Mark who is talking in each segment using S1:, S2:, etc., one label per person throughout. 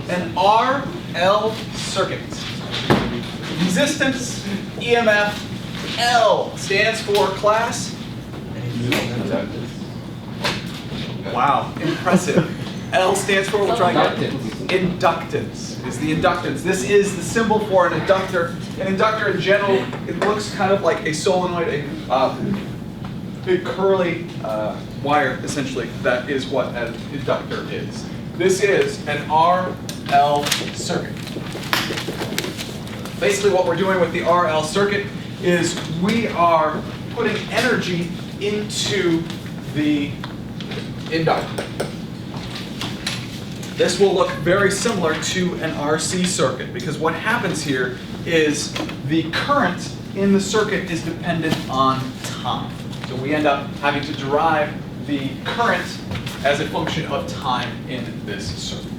S1: an RL circuit. Resistance, EMF, L stands for class. Wow, impressive. L stands for, we'll try again. Inductance is the inductance. This is the symbol for an inductor. An inductor in general, it looks kind of like a solenoid, a big curly wire, essentially. That is what an inductor is. This is an RL circuit. Basically what we're doing with the RL circuit is we are putting energy into the inductor. This will look very similar to an RC circuit because what happens here is the current in the circuit is dependent on time. So we end up having to derive the current as a function of time in this circuit.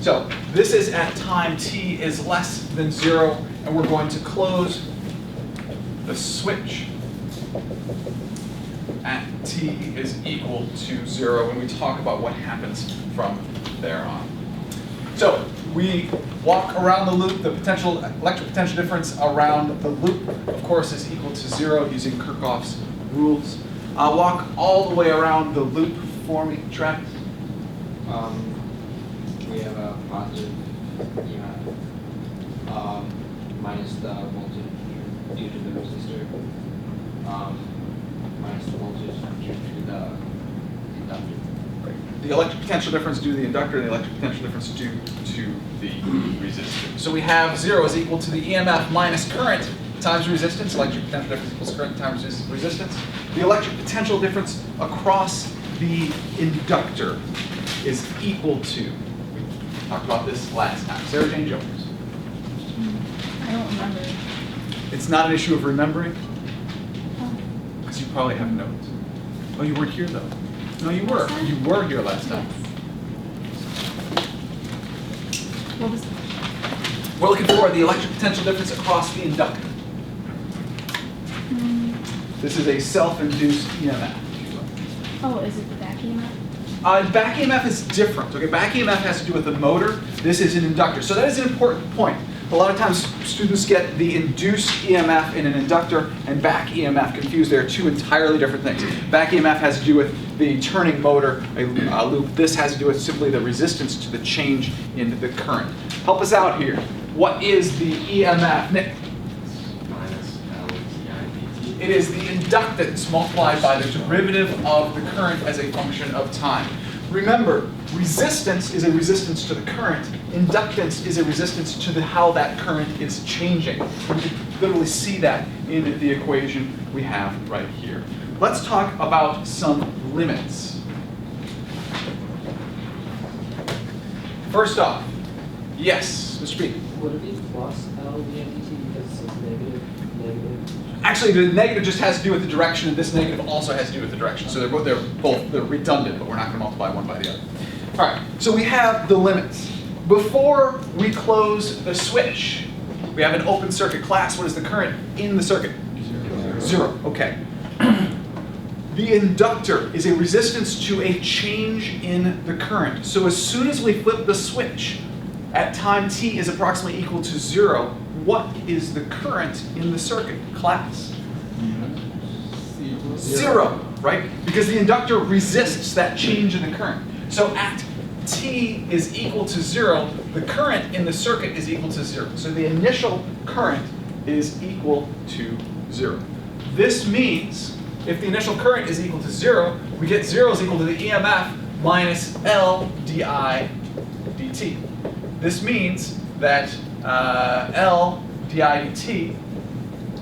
S1: So this is at time t is less than 0, and we're going to close the switch at t is equal to 0 when we talk about what happens from there on. So we walk around the loop. The electric potential difference around the loop, of course, is equal to 0 using Kirchhoff's rules. Walk all the way around the loop for me, Travis.
S2: We have a positive EMF minus the voltage due to the resistor, minus the voltage due to the inductor.
S1: The electric potential difference due to the inductor, and the electric potential difference due to the resistor. So we have 0 is equal to the EMF minus current times resistance. Electric potential difference equals current times resistance. The electric potential difference across the inductor is equal to, we talked about this last time, Sarah Jane Jones.
S3: I don't remember.
S1: It's not an issue of remembering,
S3: Oh.
S1: because you probably have notes. Oh, you weren't here though. No, you were.
S3: Last time?
S1: You were here last time.
S3: What was
S1: We're looking for the electric potential difference across the inductor. This is a self-induced EMF.
S3: Oh, is it the back EMF?
S1: Back EMF is different. Okay, back EMF has to do with the motor. This is an inductor. So that is an important point. A lot of times students get the induced EMF in an inductor and back EMF confused. They're two entirely different things. Back EMF has to do with the turning motor, a loop. This has to do with simply the resistance to the change in the current. Help us out here. What is the EMF? Nick?
S2: Minus L di dt.
S1: It is the inductance multiplied by the derivative of the current as a function of time. Remember, resistance is a resistance to the current. Inductance is a resistance to how that current is changing. We can literally see that in the equation we have right here. Let's talk about some limits. First off, yes, Mr. B.
S2: Would it be plus L di dt because it says negative?
S1: Actually, the negative just has to do with the direction, and this negative also has to do with the direction. So they're redundant, but we're not going to multiply one by the other. All right, so we have the limits. Before we close the switch, we have an open circuit class. What is the current in the circuit? 0. Okay. The inductor is a resistance to a change in the current. So as soon as we flip the switch at time t is approximately equal to 0, what is the current in the circuit class? 0, right? Because the inductor resists that change in the current. So at t is equal to 0, the current in the circuit is equal to 0. So the initial current is equal to 0. This means if the initial current is equal to 0, we get 0 is equal to the EMF minus L di dt. This means that L di dt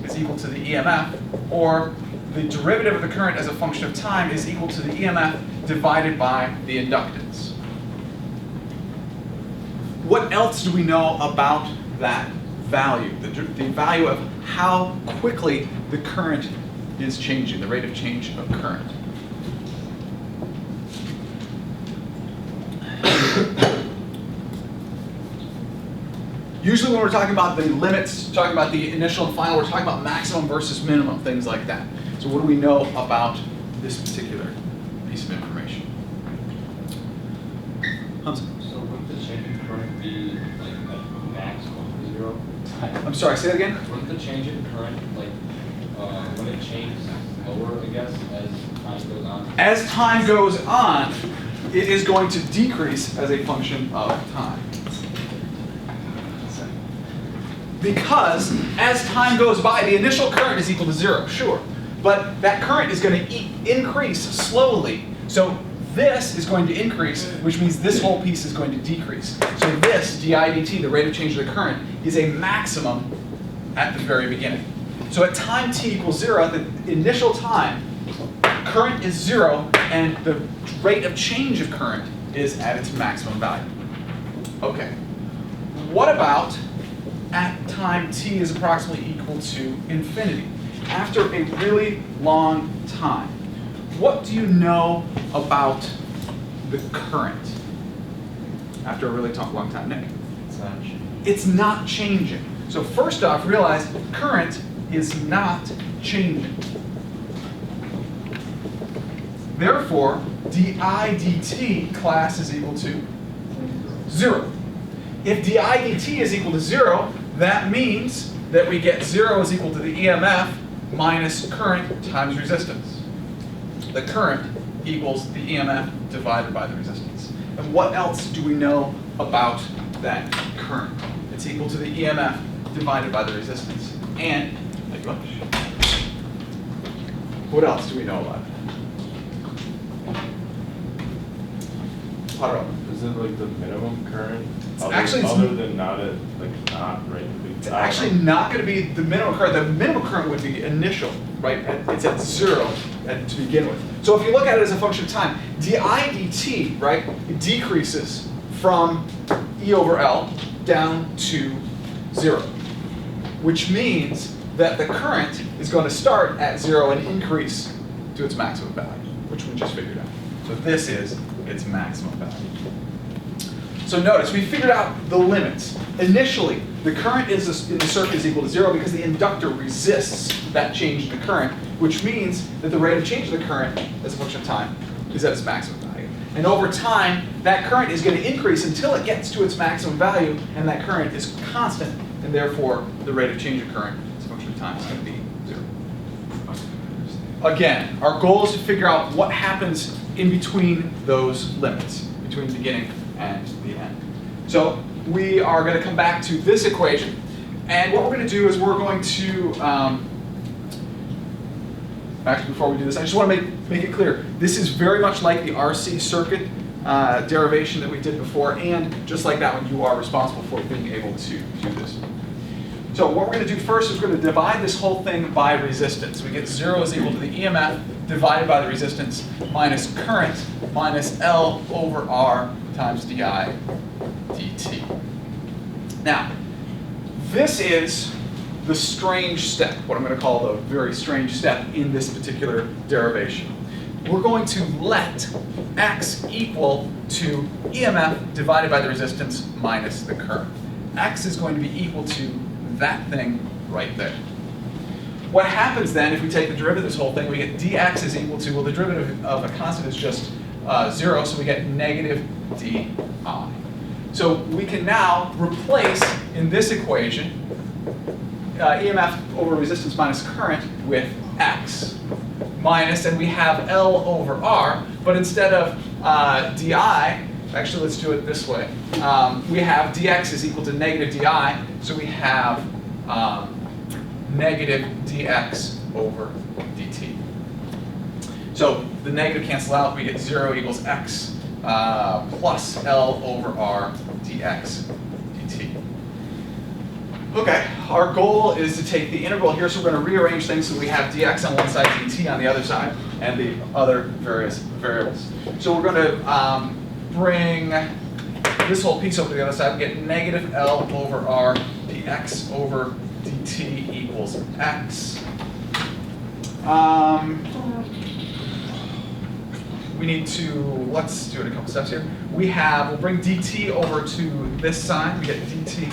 S1: is equal to the EMF, or the derivative of the current as a function of time is equal to the EMF divided by the inductance. What else do we know about that value? The value of how quickly the current is changing, the rate of change of current. Usually when we're talking about the limits, talking about the initial and final, we're talking about maximum versus minimum, things like that. So what do we know about this particular piece of information? Hamza?
S2: So with the change in
S4: current be like a maximum of 0?
S1: I'm sorry, say that again?
S4: Wouldn't the change in current, like, when it changes lower, I guess, as time goes on?
S1: As time goes on, it is going to decrease as a function of time. Because as time goes by, the initial current is equal to 0, sure. But that current is going to increase slowly. So this is going to increase, which means this whole piece is going to decrease. So this, di dt, the rate of change of the current, is a maximum at the very beginning. So at time t equals 0, at the initial time, current is 0, and the rate of change of current is at its maximum value. Okay. What about at time t is approximately equal to infinity? After a really long time, what do you know about the current after a really long time, Nick?
S4: It's not changing.
S1: It's not changing. So first off, realize current is not changing. Therefore, di dt class is equal to 0. If di dt is equal to 0, that means that we get 0 is equal to the EMF minus current times resistance. The current equals the EMF divided by the resistance. And what else do we know about that current? It's equal to the EMF divided by the resistance. And, thank you much. What else do we know about it? Potter.
S5: Is it like the minimum current?
S1: Actually, it's-
S5: other than not at right.
S1: It's actually not going to be the minimum current. The minimum current would be initial, right? It's at 0 to begin with. So if you look at it as a function of time, di dt, right, it decreases from E over L down to 0, which means that the current is going to start at 0 and increase to its maximum value, which we just figured out. So this is its maximum value. So notice, we figured out the limits. Initially, the current in the circuit is equal to 0 because the inductor resists that change in the current, which means that the rate of change of the current as a function of time is at its maximum value. And over time, that current is going to increase until it gets to its maximum value, and that current is constant, and therefore the rate of change of current as a function of time is going to be 0. Again, our goal is to figure out what happens in between those limits, between the beginning and the end. So we are going to come back to this equation, and what we're going to do is we're going to, actually before we do this, I just want to make it clear, this is very much like the RC circuit derivation that we did before, and just like that one, you are responsible for being able to do this. So what we're going to do first is we're going to divide this whole thing by resistance. We get 0 is equal to the EMF divided by the resistance minus current minus L over R times di dt. Now, this is the strange step, what I'm going to call the very strange step in this particular derivation. We're going to let x equal to EMF divided by the resistance minus the current. X is going to be equal to that thing right there. What happens then if we take the derivative of this whole thing, we get dx is equal to, well, the derivative of a constant is just 0, so we get negative di. So we can now replace in this equation EMF over resistance minus current with x minus, and we have L over R, but instead of di, actually let's do it this way. We have dx is equal to negative di, so we have negative dx over dt. So the negative cancel out, we get 0 equals x plus L over R dx dt. Okay, our goal is to take the integral here, so we're going to rearrange things so we have dx on one side, dt on the other side, and the other various variables. So we're going to bring this whole piece over to the other side. We get negative L over R dx over dt equals x. We need to, let's do it a couple steps here. We'll bring dt over to this side. We get dt.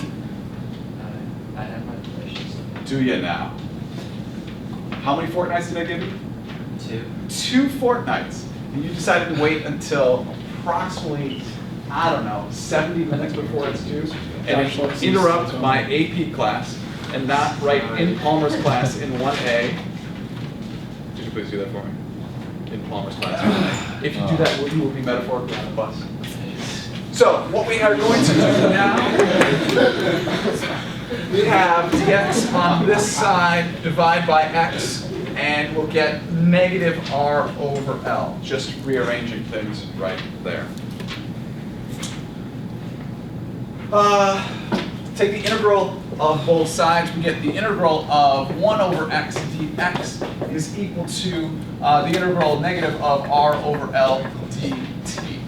S2: I have my questions.
S1: Do you now? How many fortnights did I give you?
S2: 2.
S1: 2 fortnights. And you decided to wait until approximately I don't know, 70 minutes before it's due, and interrupt my AP class and not write in Palmer's class in 1A. Could you please do that for me? In Palmer's class. If you do that, you will be metaphorically on the bus. So what we are going to do now, we have dx on this side, divide by x, and we'll get negative r over L, just rearranging things right there. Take the integral of both sides, we get the integral of 1 over x dx is equal to the integral of negative of r over L dt.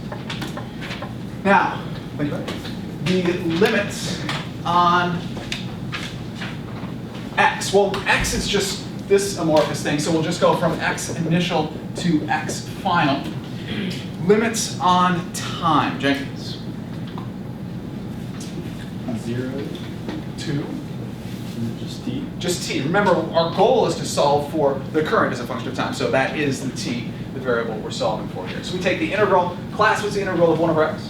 S1: Now, the limits on x, well, x is just this amorphous thing, so we'll just go from x initial to x final. Limits on time, Jenkins.
S5: 0
S1: 2.
S5: just t.
S1: Just t. Remember, our goal is to solve for the current as a function of time, so that is the t, the variable we're solving for here. So we take the integral. Class, what's the integral of 1 over x?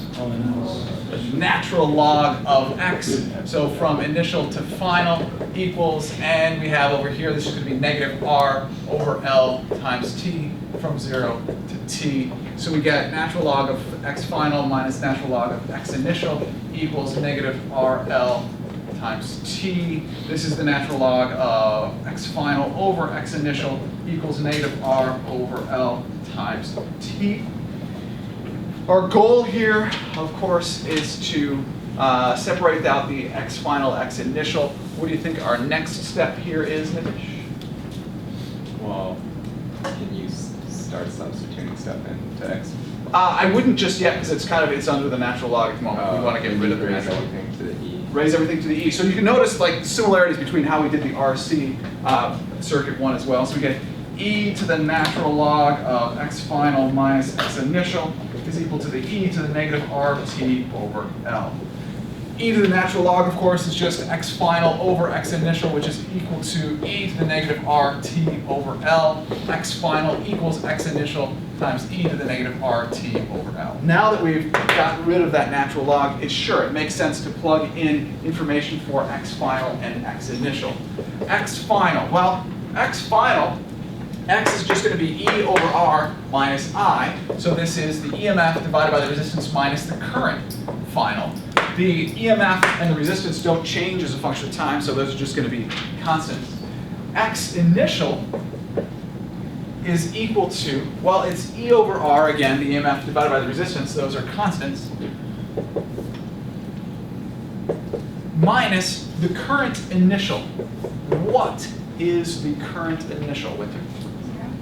S1: The natural log of x. So from initial to final equals, and we have over here, this is going to be negative r over L times t from 0 to t. So we get natural log of x final minus natural log of x initial equals negative RL times t. This is the natural log of x final over x initial equals negative r over L times t. Our goal here, of course, is to separate out the x final, x initial. What do you think our next step here is, Nitish?
S6: Well, can you start substituting stuff into x?
S1: I wouldn't just yet, because it's under the natural log at the moment. We want to get rid of the
S6: Raise
S1: natural log.
S6: everything to the e.
S1: Raise everything to the e. So you can notice like similarities between how we did the RC circuit one as well. So we get e to the natural log of x final minus x initial is equal to the e to the negative RT over L. E to the natural log, of course, is just x final over x initial, which is equal to e to the negative RT over L. X final equals x initial times e to the negative RT over L. Now that we've gotten rid of that natural log, it makes sense to plug in information for x final and x initial. X final, well, x final, x is just going to be e over r minus I. So this is the EMF divided by the resistance minus the current final. The EMF and the resistance don't change as a function of time, so those are just going to be constants. X initial is equal to, well, it's E over R, again, the EMF divided by the resistance, those are constants, minus the current initial. What is the current initial, Winter?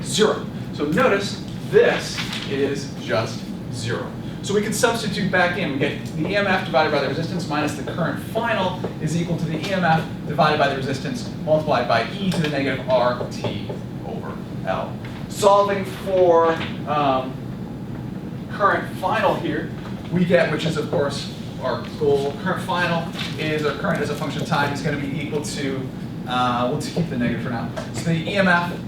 S1: 0. So notice this is just 0. So we can substitute back in. We get the EMF divided by the resistance minus the current final is equal to the EMF divided by the resistance multiplied by e to the negative RT over L. Solving for current final here, we get, which is of course our goal, current final is, our current as a function of time is going to be equal to, let's keep the negative for now. So the EMF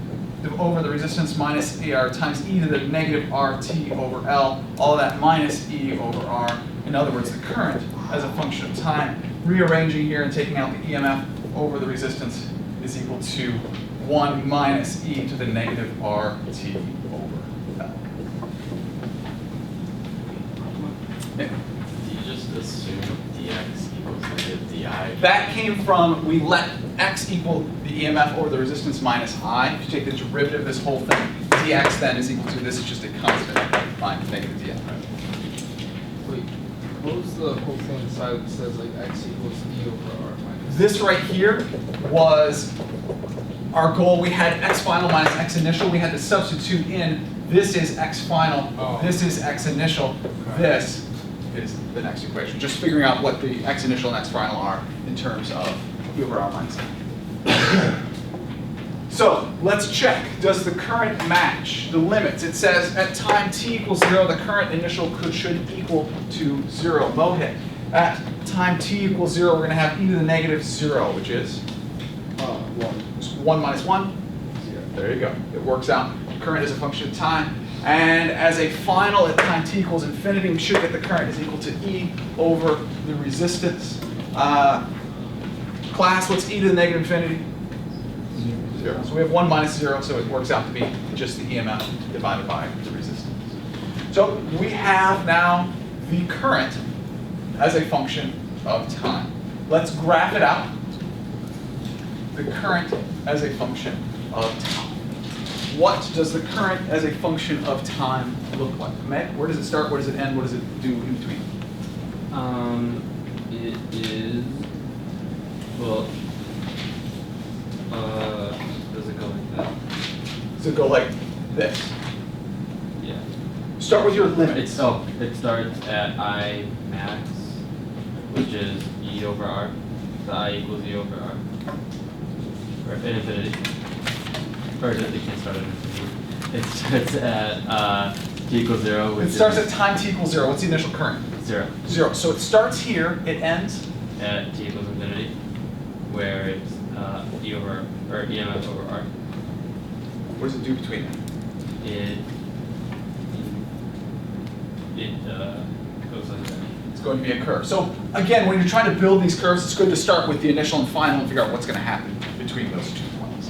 S1: over the resistance minus ER times e to the negative RT over L, all that minus e over R. In other words, the current as a function of time. Rearranging here and taking out the EMF over the resistance is equal to 1 minus e to the negative RT over L. Yeah.
S5: Do you just assume dx equals negative di?
S1: That came from, we let x equal the EMF over the resistance minus I. If you take the derivative of this whole thing, dx then is equal to, this is just a constant, fine, negative dx.
S2: Wait, what was the whole thing inside that says like x equals e over r minus?
S1: This right here was our goal. We had x final minus x initial. We had to substitute in, this is x final, this is x initial, this is the next equation. Just figuring out what the x initial and x final are in terms of e over r minus I. So let's check. Does the current match the limits? It says at time t equals 0, the current initial should equal to 0. Mohit. At time t equals 0, we're going to have e to the negative 0, which is 1 minus 1. 0. There you go. It works out. Current is a function of time. And as a final at time t equals infinity, we should get the current is equal to E over the resistance. Class, what's e to the negative infinity? 0. So we have 1 minus 0, so it works out to be just the EMF divided by the resistance. So we have now the current as a function of time. Let's graph it out. The current as a function of time. What does the current as a function of time look like? Meg, where does it start? Where does it end? What does it do in between?
S4: It is, well, does it go like that?
S1: Does it go like this?
S4: Yeah.
S1: Start with your limit.
S4: It starts at I max, which is E over R. The I equals E over R. Or in infinity. Or it can't start at infinity. It starts at t equals 0. Which
S1: It starts
S4: is
S1: at time t equals 0. What's the initial current?
S4: 0.
S1: 0. So it starts here, it ends.
S4: At t equals infinity, where it's E over, or EMF over R.
S1: What does it do between them?
S4: It goes like that.
S1: It's going to be a curve. So again, when you're trying to build these curves, it's good to start with the initial and final and figure out what's going to happen between those 2 points.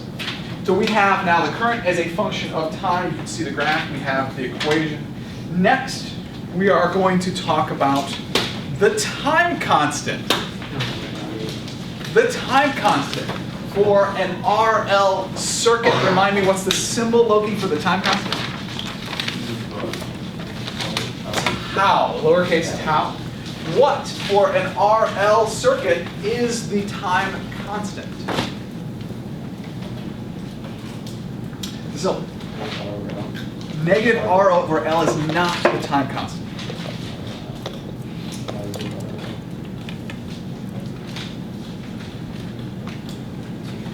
S1: So we have now the current as a function of time. You can see the graph. We have the equation. Next, we are going to talk about the time constant. The time constant for an RL circuit. Remind me, what's the symbol, Loki, for the time constant? Tau, lowercase tau. What for an RL circuit is the time constant? So, negative R over L is not the time constant.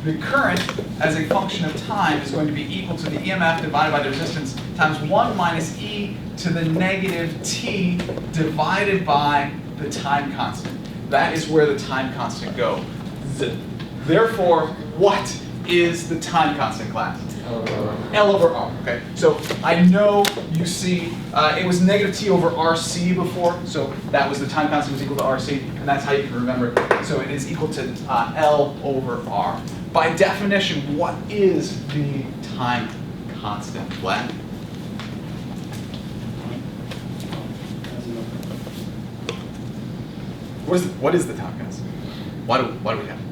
S1: The current as a function of time is going to be equal to the EMF divided by the resistance times 1 minus e to the negative t divided by the time constant. That is where the time constant goes. Therefore, what is the time constant, class? L over R. Okay, so I know you see it was negative t over RC before, so that was the time constant was equal to RC, and that's how you can remember it. So it is equal to L over R. By definition, what is the time constant, Vlad? What is the time constant? Why do we have it?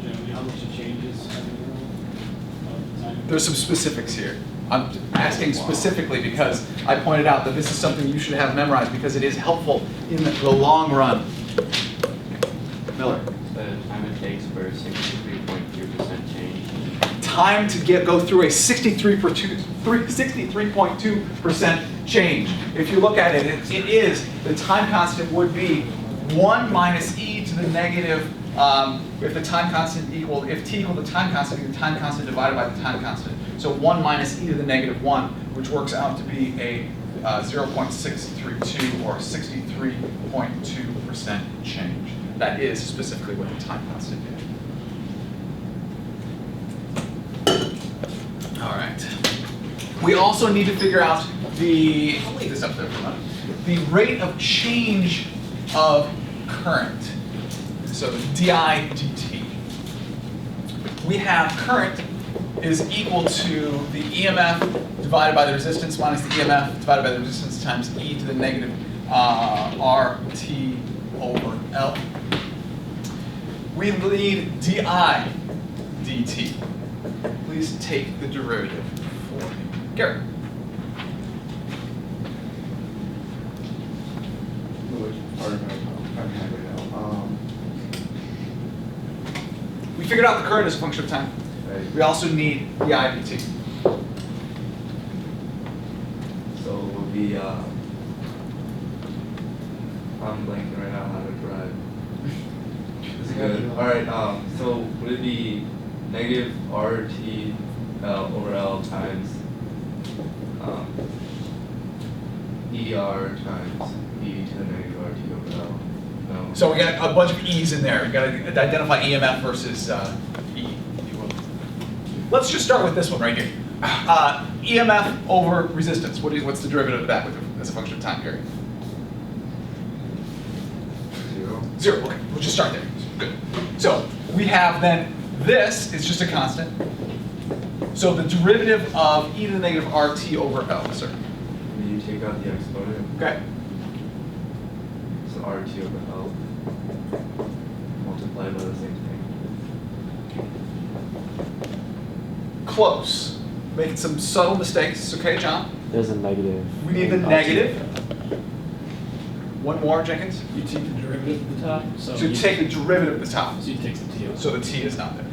S7: Generally, how much it changes every time.
S1: There's some specifics here. I'm asking specifically because I pointed out that this is something you should have memorized because it is helpful in the long run. Miller.
S5: The time it takes for 63.2% change.
S1: Time to go through a 63.2% change. If you look at it, it is, the time constant would be 1 minus e to the negative, if the time constant equaled, if t equaled the time constant divided by the time constant. So 1 minus e to the negative 1, which works out to be a 0.632 or 63.2% change. That is specifically what the time constant is. All right. We also need to figure out the, I'll leave this up there for a minute, the rate of change of current. So di dt. We have current is equal to the EMF divided by the resistance minus the EMF divided by the resistance times e to the negative RT over L. We need di dt. Please take the derivative for me. Garrett. We figured out the current as a function of time. We also need the IPT.
S8: So it would be, I'm blanking right now how to drive. It's good. Alright, so would it be negative RT over L times ER times E to the negative RT over L? No.
S1: So we got a bunch of E's in there. We got to identify EMF versus E, if you will. Let's just start with this one right here. EMF over resistance. What's the derivative of that as a function of time period?
S8: 0.
S1: 0, okay, we'll just start there. Good. So we have then, this is just a constant. So the derivative of e to the negative RT over L, sir.
S8: You take out the exponent,
S1: Okay.
S8: so RT over L multiplied by the same thing.
S1: Close. Making some subtle mistakes, okay, John?
S5: There's a negative.
S1: We need the
S5: in
S1: negative. One more, Jenkins.
S7: You take the derivative at the top, so.
S1: So you take the derivative at the top.
S7: So you take the T out.
S1: So the T is not there.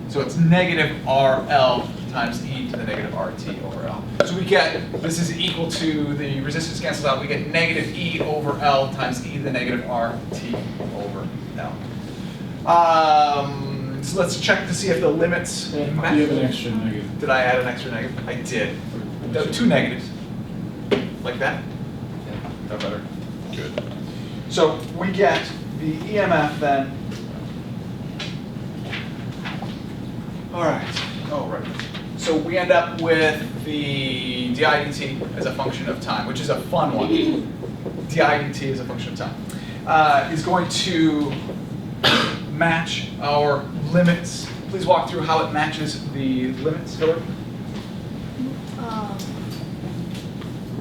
S1: So it's negative RL times e to the negative RT over L. So we get, this is equal to, the resistance cancels out, we get negative E over L times e to the negative RT over L. So let's check to see if the limits
S7: And
S1: match.
S7: you have an extra negative.
S1: Did I add an extra negative? I did. No, 2 negatives. Like that? That better? Good. So we get the EMF then. All right. Oh, right. So we end up with the di dt as a function of time, which is a fun one. Di dt as a function of time. Is going to match our limits. Please walk through how it matches the limits, Hillary.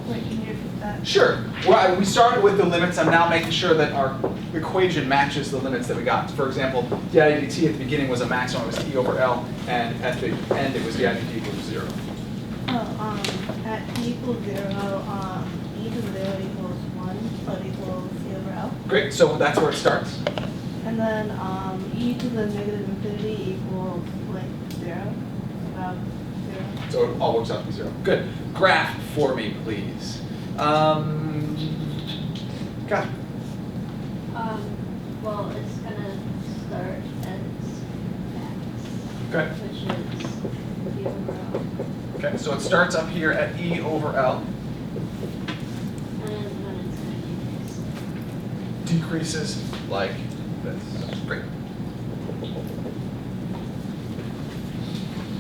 S3: Wait, can you repeat that?
S1: Sure. Well, we started with the limits. I'm now making sure that our equation matches the limits that we got. For example, di dt at the beginning was a maximum, it was e over L, and at the end it was di dt equal to 0.
S3: At t equals 0, e to the 0 equals 1, so it equals c over L.
S1: Great, so that's where it starts.
S3: And then e to the negative infinity equals like 0, about 0.
S1: So it all works out to be 0. Good. Graph for me, please. God.
S9: Well, it's gonna start as max,
S1: Okay.
S9: which is e over L,
S1: Okay, so it starts up here at e over L,
S9: and then it's gonna decrease.
S1: decreases like this. Great.